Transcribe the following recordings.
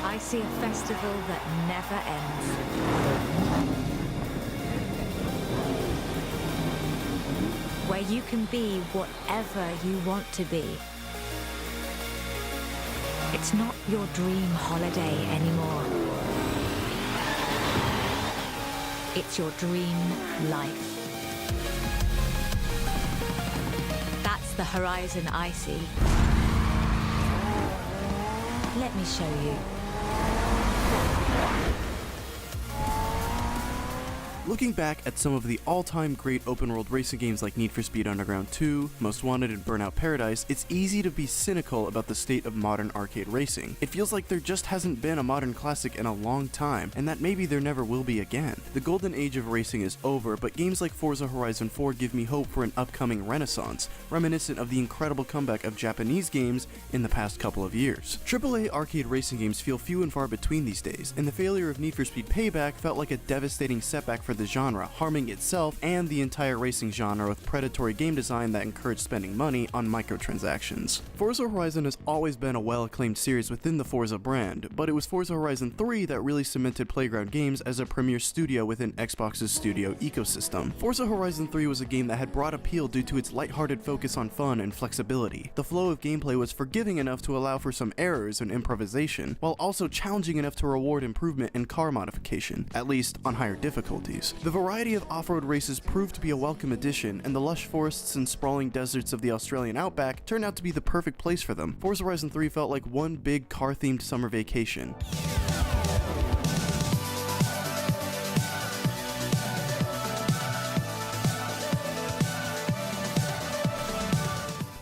I see a festival that never ends. Where you can be whatever you want to be. It's not your dream holiday anymore. It's your dream life. That's the horizon I see. Let me show you. Looking back at some of the all-time great open-world racing games like Need for Speed Underground 2, Most Wanted, and Burnout Paradise, it's easy to be cynical about the state of modern arcade racing. It feels like there just hasn't been a modern classic in a long time, and that maybe there never will be again. The golden age of racing is over, but games like Forza Horizon 4 give me hope for an upcoming renaissance, reminiscent of the incredible comeback of Japanese games in the past couple of years. AAA arcade racing games feel few and far between these days, and the failure of Need for Speed Payback felt like a devastating setback for the genre, harming itself and the entire racing genre with predatory game design that encouraged spending money on microtransactions. Forza Horizon has always been a well-acclaimed series within the Forza brand, but it was Forza Horizon 3 that really cemented Playground Games as a premier studio within Xbox's studio ecosystem. Forza Horizon 3 was a game that had broad appeal due to its lighthearted focus on fun and flexibility. The flow of gameplay was forgiving enough to allow for some errors and improvisation, while also challenging enough to reward improvement and car modification, at least on higher difficulties. The variety of off-road races proved to be a welcome addition, and the lush forests and sprawling deserts of the Australian outback turned out to be the perfect place for them. Forza Horizon 3 felt like one big car-themed summer vacation.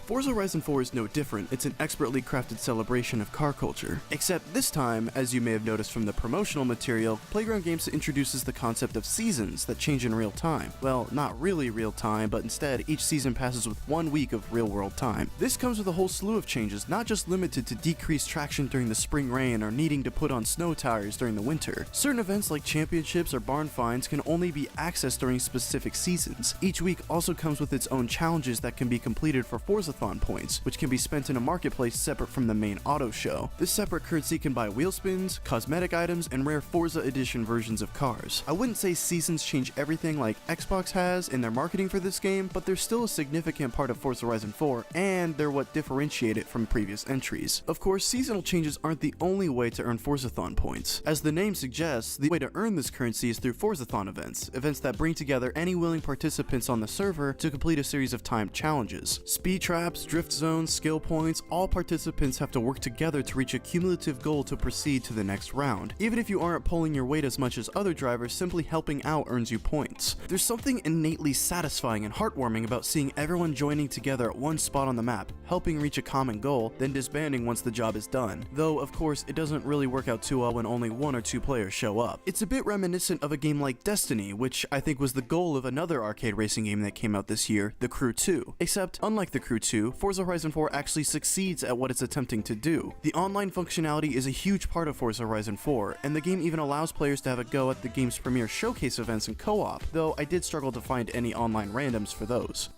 Forza Horizon 4 is no different. It's an expertly crafted celebration of car culture. Except this time, as you may have noticed from the promotional material, Playground Games introduces the concept of seasons that change in real time. Well, not really real time, but instead each season passes with 1 week of real-world time. This comes with a whole slew of changes, not just limited to decreased traction during the spring rain or needing to put on snow tires during the winter. Certain events like championships or barn finds can only be accessed during specific seasons. Each week also comes with its own challenges that can be completed for Forzathon points, which can be spent in a marketplace separate from the main auto show. This separate currency can buy wheel spins, cosmetic items, and rare Forza edition versions of cars. I wouldn't say seasons change everything like Xbox has in their marketing for this game, but they're still a significant part of Forza Horizon 4, and they're what differentiate it from previous entries. Of course, seasonal changes aren't the only way to earn Forzathon points. As the name suggests, the way to earn this currency is through Forzathon events that bring together any willing participants on the server to complete a series of timed challenges. Speed traps, drift zones, skill points, all participants have to work together to reach a cumulative goal to proceed to the next round. Even if you aren't pulling your weight as much as other drivers, simply helping out earns you points. There's something innately satisfying and heartwarming about seeing everyone joining together at one spot on the map, helping reach a common goal, then disbanding once the job is done. Though, of course, it doesn't really work out too well when only 1 or 2 players show up. It's a bit reminiscent of a game like Destiny, which I think was the goal of another arcade racing game that came out this year, The Crew 2. Except, unlike The Crew 2, Forza Horizon 4 actually succeeds at what it's attempting to do. The online functionality is a huge part of Forza Horizon 4, and the game even allows players to have a go at the game's premier showcase events and co-op, though I did struggle to find any online randoms for those.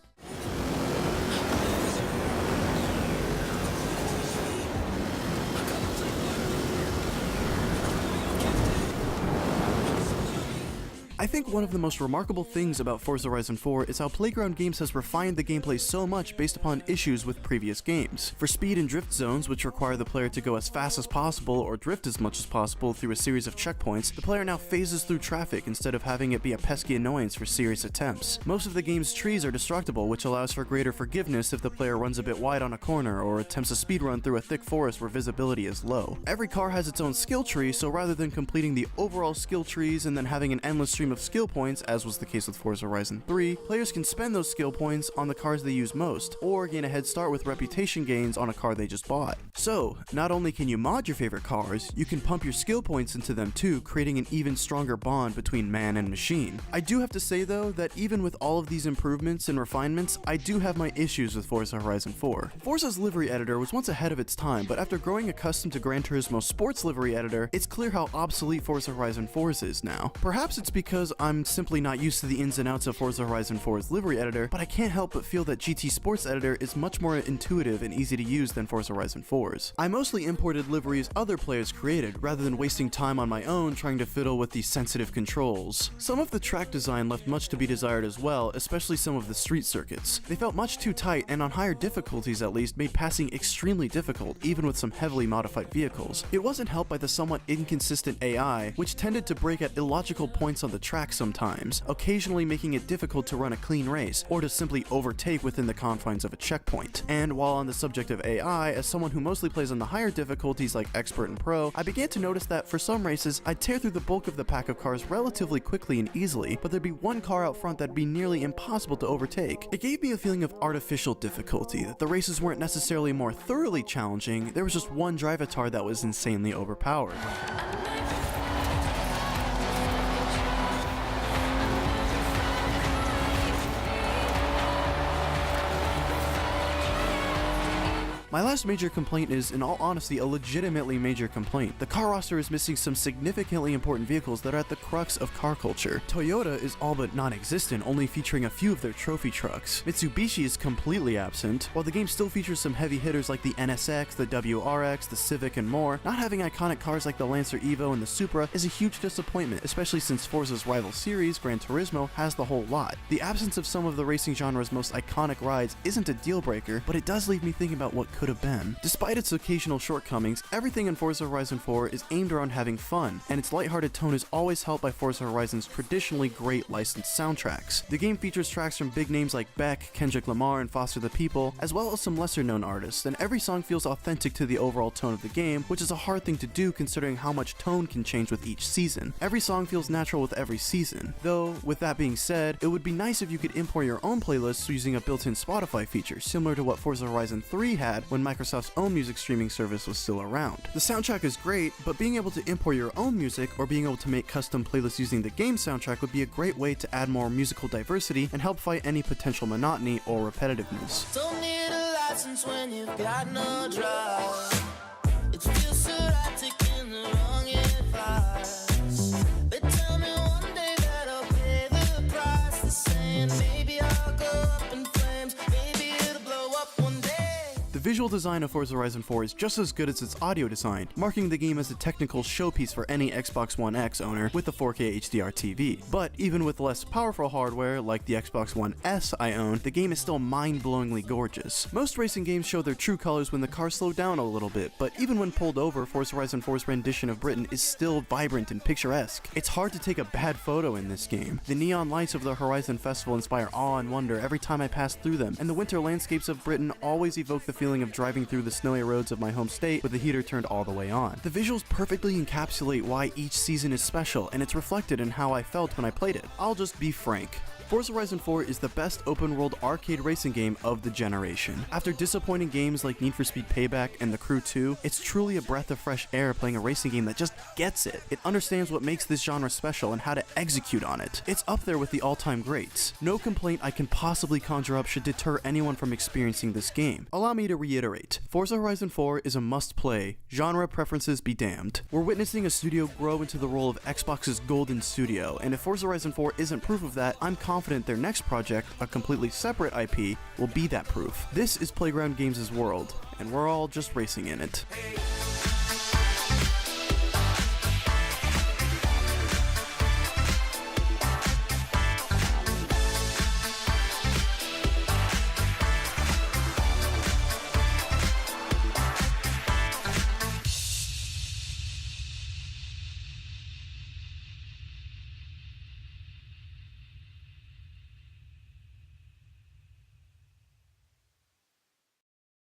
I think one of the most remarkable things about Forza Horizon 4 is how Playground Games has refined the gameplay so much based upon issues with previous games. For speed and drift zones, which require the player to go as fast as possible or drift as much as possible through a series of checkpoints, the player now phases through traffic instead of having it be a pesky annoyance for serious attempts. Most of the game's trees are destructible, which allows for greater forgiveness if the player runs a bit wide on a corner or attempts a speedrun through a thick forest where visibility is low. Every car has its own skill tree, so rather than completing the overall skill trees and then having an endless stream of skill points, as was the case with Forza Horizon 3, players can spend those skill points on the cars they use most, or gain a head start with reputation gains on a car they just bought. So, not only can you mod your favorite cars, you can pump your skill points into them too, creating an even stronger bond between man and machine. I do have to say though, that even with all of these improvements and refinements, I do have my issues with Forza Horizon 4. Forza's livery editor was once ahead of its time, but after growing accustomed to Gran Turismo's sports livery editor, it's clear how obsolete Forza Horizon 4's is now. Perhaps it's because because I'm simply not used to the ins and outs of Forza Horizon 4's livery editor, but I can't help but feel that GT Sports Editor is much more intuitive and easy to use than Forza Horizon 4's. I mostly imported liveries other players created, rather than wasting time on my own trying to fiddle with these sensitive controls. Some of the track design left much to be desired as well, especially some of the street circuits. They felt much too tight, and on higher difficulties at least, made passing extremely difficult, even with some heavily modified vehicles. It wasn't helped by the somewhat inconsistent AI, which tended to break at illogical points on the track sometimes, occasionally making it difficult to run a clean race, or to simply overtake within the confines of a checkpoint. And while on the subject of AI, as someone who mostly plays on the higher difficulties like Expert and Pro, I began to notice that for some races, I'd tear through the bulk of the pack of cars relatively quickly and easily, but there'd be one car out front that'd be nearly impossible to overtake. It gave me a feeling of artificial difficulty, that the races weren't necessarily more thoroughly challenging, there was just one drivatar that was insanely overpowered. My last major complaint is, in all honesty, a legitimately major complaint. The car roster is missing some significantly important vehicles that are at the crux of car culture. Toyota is all but non-existent, only featuring a few of their trophy trucks. Mitsubishi is completely absent, while the game still features some heavy hitters like the NSX, the WRX, the Civic, and more. Not having iconic cars like the Lancer Evo and the Supra is a huge disappointment, especially since Forza's rival series, Gran Turismo, has the whole lot. The absence of some of the racing genre's most iconic rides isn't a deal breaker, but it does leave me thinking about what could have been. Despite its occasional shortcomings, everything in Forza Horizon 4 is aimed around having fun, and its lighthearted tone is always helped by Forza Horizon's traditionally great licensed soundtracks. The game features tracks from big names like Beck, Kendrick Lamar, and Foster the People, as well as some lesser-known artists, and every song feels authentic to the overall tone of the game, which is a hard thing to do considering how much tone can change with each season. Every song feels natural with every season. Though, with that being said, it would be nice if you could import your own playlists using a built-in Spotify feature, similar to what Forza Horizon 3 had when Microsoft's own music streaming service was still around. The soundtrack is great, but being able to import your own music or being able to make custom playlists using the game soundtrack would be a great way to add more musical diversity and help fight any potential monotony or repetitiveness. Don't need a license when you've got no drive. It feels erratic in the wrong advice. They tell me one day that I'll pay the price. They're saying maybe I'll go up in flames, maybe it'll blow up one day. The visual design of Forza Horizon 4 is just as good as its audio design, marking the game as a technical showpiece for any Xbox One X owner with a 4K HDR TV. But even with less powerful hardware, like the Xbox One S I own, the game is still mind-blowingly gorgeous. Most racing games show their true colors when the cars slow down a little bit, but even when pulled over, Forza Horizon 4's rendition of Britain is still vibrant and picturesque. It's hard to take a bad photo in this game. The neon lights of the Horizon Festival inspire awe and wonder every time I pass through them, and the winter landscapes of Britain always evoke the feeling of driving through the snowy roads of my home state with the heater turned all the way on. The visuals perfectly encapsulate why each season is special, and it's reflected in how I felt when I played it. I'll just be frank. Forza Horizon 4 is the best open-world arcade racing game of the generation. After disappointing games like Need for Speed Payback and The Crew 2, it's truly a breath of fresh air playing a racing game that just gets it. It understands what makes this genre special and how to execute on it. It's up there with the all-time greats. No complaint I can possibly conjure up should deter anyone from experiencing this game. Allow me to reiterate, Forza Horizon 4 is a must-play, genre preferences be damned. We're witnessing a studio grow into the role of Xbox's golden studio, and if Forza Horizon 4 isn't proof of that, I'm confident their next project, a completely separate IP, will be that proof. This is Playground Games' world, and we're all just racing in it.